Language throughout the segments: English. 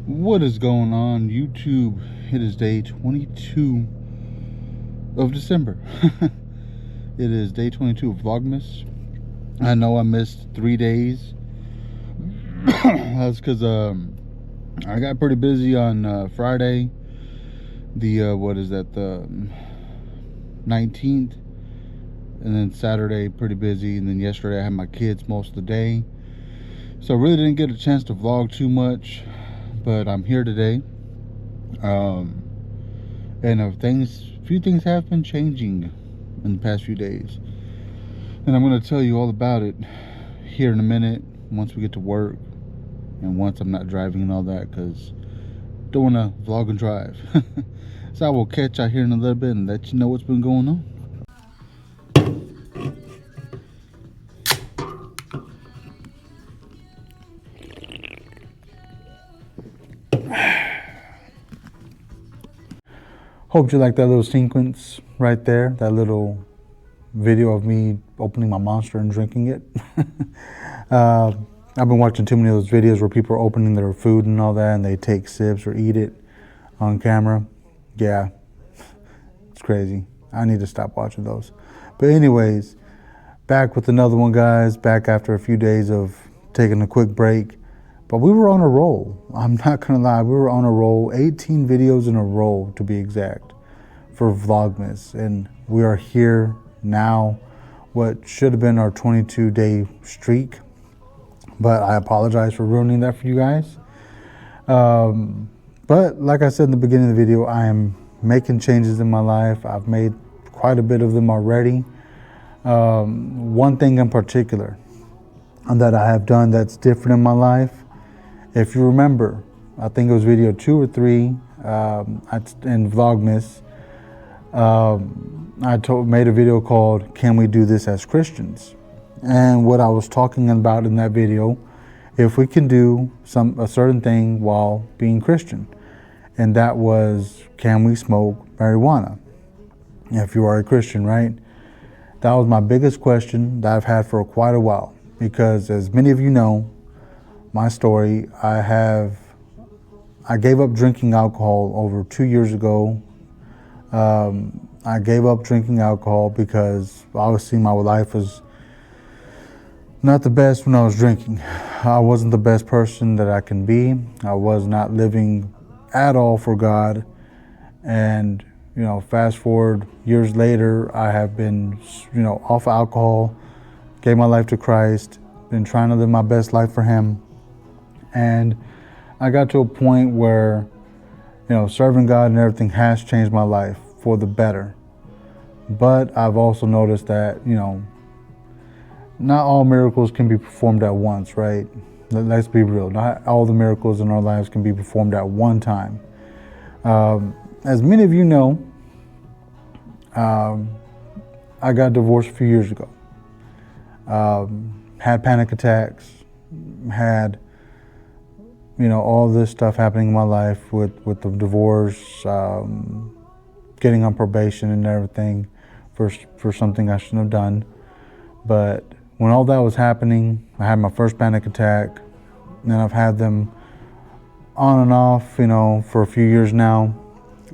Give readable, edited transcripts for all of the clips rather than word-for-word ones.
What is going on YouTube? It is day 22 of December. It is day 22 of Vlogmas. I know I missed 3 days. That's because I got pretty busy on Friday, the what is that, the 19th, and then Saturday pretty busy, and then yesterday I had my kids most of the day, so I really didn't get a chance to vlog too much. But I'm here today, and a few things have been changing in the past few days, and I'm going to tell you all about it here in a minute once we get to work and once I'm not driving and all that, because I don't want to vlog and drive. So I will catch you here in a little bit and let you know what's been going on. Hope you like that little sequence right there, that little video of me opening my Monster and drinking it. I've been watching too many of those videos where people are opening their food and all that, and they take sips or eat it on camera. Yeah, it's crazy. I need to stop watching those. But anyways, back with another one, guys. Back after a few days of taking a quick break. But we were on a roll. I'm not gonna lie, we were on a roll. 18 videos in a row, to be exact, for Vlogmas. And we are here now, what should have been our 22-day streak. But I apologize for ruining that for you guys. But like I said in the beginning of the video, I am making changes in my life. I've made quite a bit of them already. One thing in particular that I have done that's different in my life, if you remember, I think it was video 2 or 3 in Vlogmas, I made a video called "Can We Do This as Christians?" And what I was talking about in that video, if we can do a certain thing while being Christian, and that was, can we smoke marijuana if you are a Christian, right? That was my biggest question that I've had for quite a while, because as many of you know, my story, I gave up drinking alcohol over 2 years ago. I gave up drinking alcohol because obviously my life was not the best when I was drinking. I wasn't the best person that I can be. I was not living at all for God. And, fast forward years later, I have been, off alcohol, gave my life to Christ, been trying to live my best life for Him. And I got to a point where, serving God and everything has changed my life for the better. But I've also noticed that, not all miracles can be performed at once, right? Let's be real. Not all the miracles in our lives can be performed at one time. As many of you know, I got divorced a few years ago. Had panic attacks, had all this stuff happening in my life with the divorce, getting on probation and everything for something I shouldn't have done. But when all that was happening, I had my first panic attack, and I've had them on and off, for a few years now.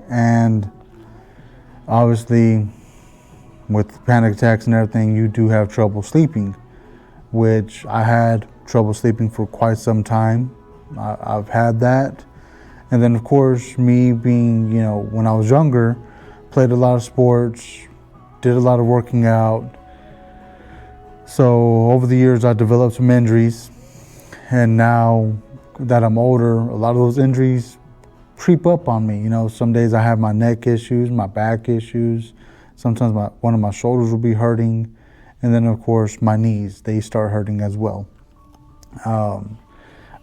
And obviously, with panic attacks and everything, you do have trouble sleeping, which I had trouble sleeping for quite some time. I've had that. And then, of course, me being, when I was younger, played a lot of sports, did a lot of working out. So over the years, I developed some injuries. And now that I'm older, a lot of those injuries creep up on me. Some days I have my neck issues, my back issues. Sometimes one of my shoulders will be hurting. And then, of course, my knees, they start hurting as well.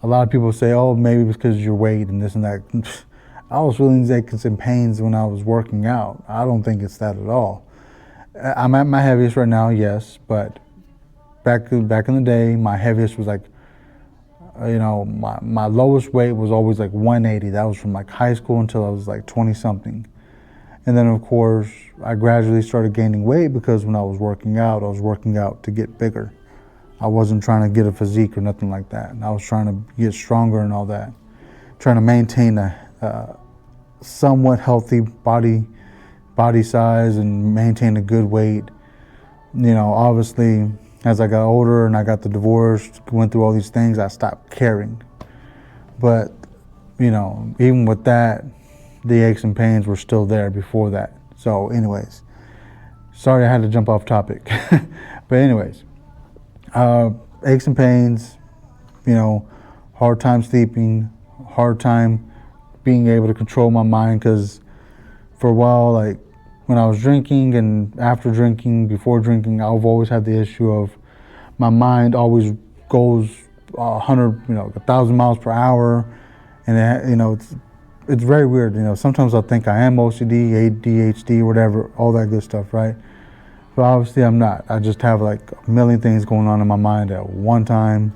A lot of people say, oh, maybe it's because of your weight and this and that. I was feeling aches and pains when I was working out. I don't think it's that at all. I'm at my heaviest right now, yes, but back in the day, my heaviest was like, my lowest weight was always like 180. That was from like high school until I was like 20 something. And then, of course, I gradually started gaining weight because when I was working out to get bigger. I wasn't trying to get a physique or nothing like that. I was trying to get stronger and all that. trying to maintain a somewhat healthy body size and maintain a good weight. You know, obviously, as I got older and I got the divorce, went through all these things, I stopped caring. But, you know, even with that, the aches and pains were still there before that. So anyways, sorry I had to jump off topic. But anyways, aches and pains, you know, hard time sleeping, hard time being able to control my mind, because for a while, like when I was drinking and after drinking, before drinking, I've always had the issue of my mind always goes 100, 1,000 miles per hour, and it's very weird. You know, sometimes I'll think I am OCD, ADHD, whatever, all that good stuff, right? But obviously I'm not. I just have like a million things going on in my mind at one time,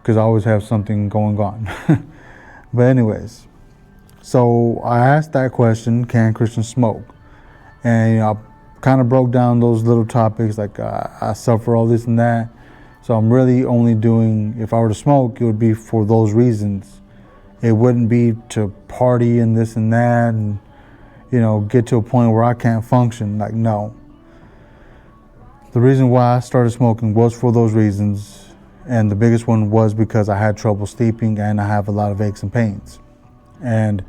because I always have something going on. But anyways, so I asked that question, can Christians smoke? And I kind of broke down those little topics, like I suffer all this and that. So I'm really only doing, if I were to smoke, it would be for those reasons. It wouldn't be to party and this and that and, get to a point where I can't function. Like, no. The reason why I started smoking was for those reasons. And the biggest one was because I had trouble sleeping and I have a lot of aches and pains. And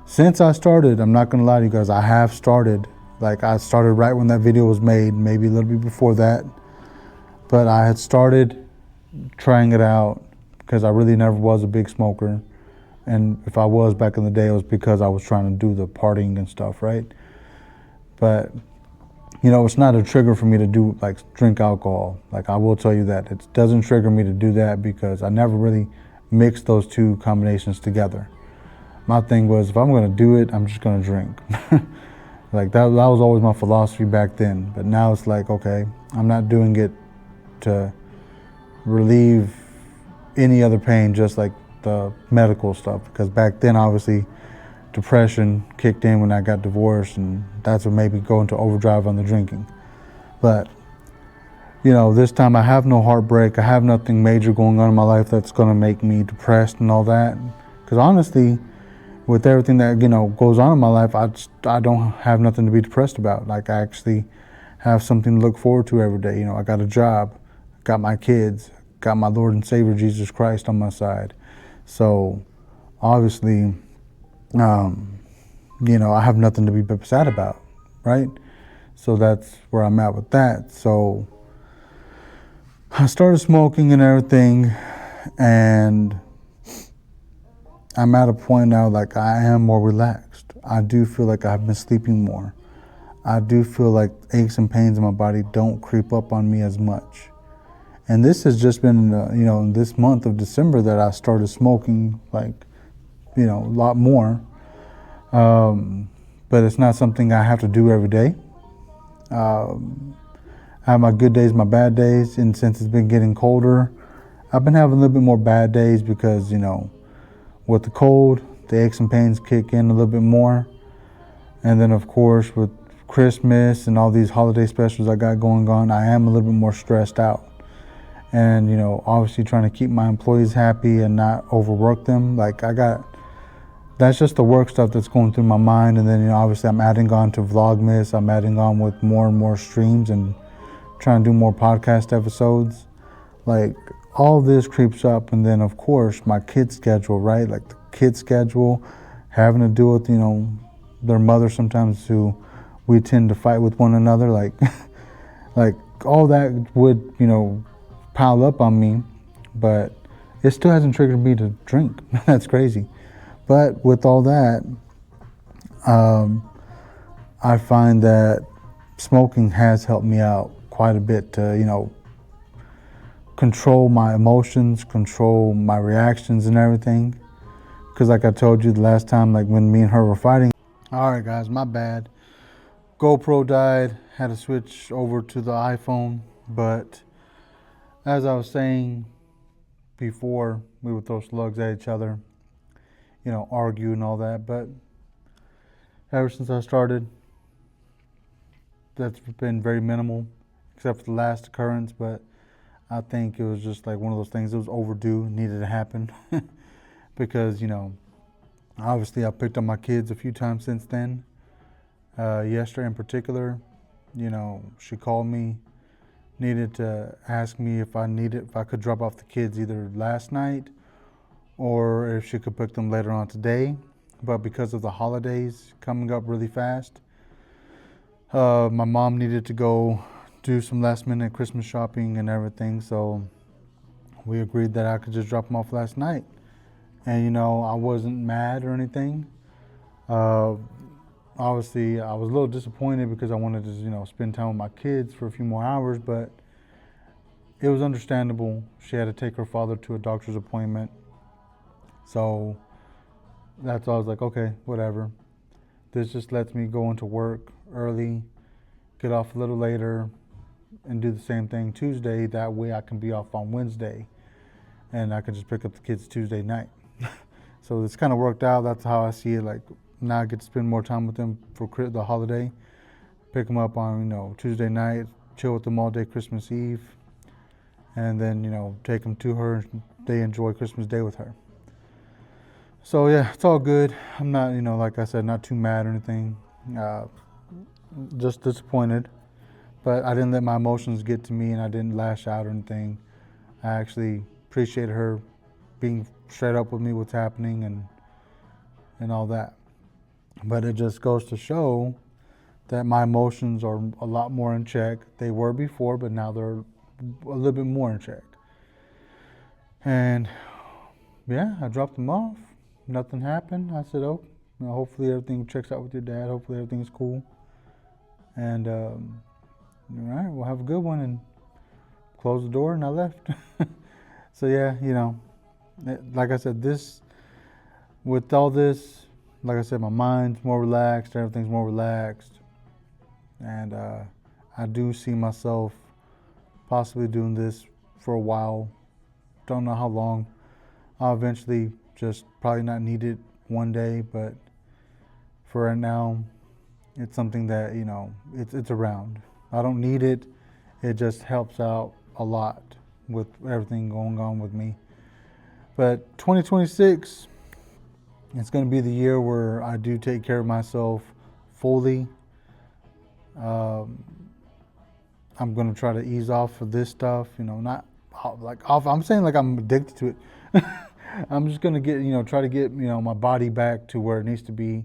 since I started, I'm not going to lie to you guys, I have started. Like, I started right when that video was made, maybe a little bit before that. But I had started trying it out because I really never was a big smoker. And if I was back in the day, it was because I was trying to do the partying and stuff, right? But, it's not a trigger for me to do, like, drink alcohol. Like, I will tell you that. It doesn't trigger me to do that because I never really mixed those two combinations together. My thing was, if I'm going to do it, I'm just going to drink. Like, that was always my philosophy back then. But now it's like, okay, I'm not doing it to relieve any other pain, just like the medical stuff. Because back then, obviously, depression kicked in when I got divorced, and that's what made me go into overdrive on the drinking. But, this time I have no heartbreak. I have nothing major going on in my life that's going to make me depressed and all that. Because honestly, with everything that, goes on in my life, I don't have nothing to be depressed about. Like, I actually have something to look forward to every day. I got a job, got my kids, got my Lord and Savior Jesus Christ on my side. So obviously, I have nothing to be sad about, right? So that's where I'm at with that. So I started smoking and everything, and I'm at a point now, like, I am more relaxed. I do feel like I've been sleeping more. I do feel like aches and pains in my body don't creep up on me as much. And this has just been, in this month of December that I started smoking, like, a lot more. But it's not something I have to do every day. I have my good days, my bad days, and since it's been getting colder, I've been having a little bit more bad days because, with the cold, the aches and pains kick in a little bit more. And then, of course, with Christmas and all these holiday specials I got going on, I am a little bit more stressed out. And, obviously trying to keep my employees happy and not overwork them. Like, that's just the work stuff that's going through my mind. And then, obviously I'm adding on to Vlogmas. I'm adding on with more and more streams and trying to do more podcast episodes. Like, all this creeps up. And then, of course, my kids' schedule, right? Like, the kids' schedule, having to deal with, their mother sometimes, who we tend to fight with one another. Like, like all that would, pile up on me. But it still hasn't triggered me to drink. That's crazy. But with all that, I find that smoking has helped me out quite a bit to, control my emotions, control my reactions and everything. Because like I told you the last time, like when me and her were fighting. All right, guys, my bad. GoPro died, had to switch over to the iPhone. But as I was saying before, we would throw slugs at each other, argue and all that. But ever since I started, that's been very minimal, except for the last occurrence. But I think it was just like one of those things. It was overdue, needed to happen. because, you know, obviously I picked up my kids a few times since then. Yesterday in particular, you know, she called me, needed to ask me if I could drop off the kids either last night or if she could pick them later on today. But because of the holidays coming up really fast, my mom needed to go do some last minute Christmas shopping and everything. So we agreed that I could just drop them off last night. And, you know, I wasn't mad or anything. Obviously, I was a little disappointed because I wanted to, you know, spend time with my kids for a few more hours, but it was understandable. She had to take her father to a doctor's appointment. So that's why I was like, okay, whatever. This just lets me go into work early, get off a little later, and do the same thing Tuesday. That way I can be off on Wednesday, and I can just pick up the kids Tuesday night. So it's kind of worked out. That's how I see it. Like, now I get to spend more time with them for the holiday. Pick them up on, you know, Tuesday night, chill with them all day Christmas Eve, and then, you know, take them to her and they enjoy Christmas Day with her. So yeah, it's all good. I'm not, you know, like I said, not too mad or anything. Just disappointed. But I didn't let my emotions get to me, and I didn't lash out or anything. I actually appreciate her being straight up with me what's happening and all that. But it just goes to show that my emotions are a lot more in check. They were before, but now they're a little bit more in check. And yeah, I dropped them off. Nothing happened. I said, oh, you know, hopefully everything checks out with your dad. Hopefully everything's cool. And all right, we'll have a good one, and closed the door and I left. So yeah, you know, like I said, with all this, like I said, my mind's more relaxed, everything's more relaxed. And I do see myself possibly doing this for a while. Don't know how long. I'll eventually just probably not need it one day, but for right now, it's something that, you know, it's around. I don't need it. It just helps out a lot with everything going on with me. But 2026, it's going to be the year where I do take care of myself fully. I'm going to try to ease off of this stuff, you know, not like off. I'm saying like I'm addicted to it. I'm just going to get, you know, try to get, you know, my body back to where it needs to be,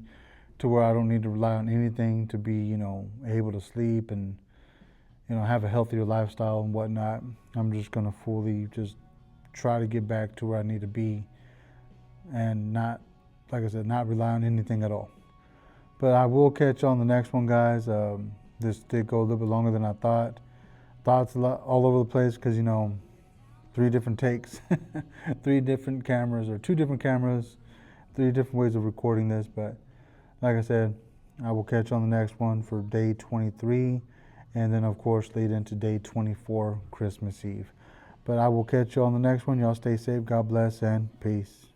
to where I don't need to rely on anything to be, you know, able to sleep and, you know, have a healthier lifestyle and whatnot. I'm just going to fully just try to get back to where I need to be and not, like I said, not rely on anything at all. But I will catch you on the next one, guys. This did go a little bit longer than I thought. Thoughts a lot all over the place because, you know, 3 different takes, 3 different cameras, or 2 different cameras, 3 different ways of recording this. But like I said, I will catch you on the next one for day 23, and then of course lead into day 24, Christmas Eve. But I will catch you on the next one. Y'all stay safe. God bless and peace.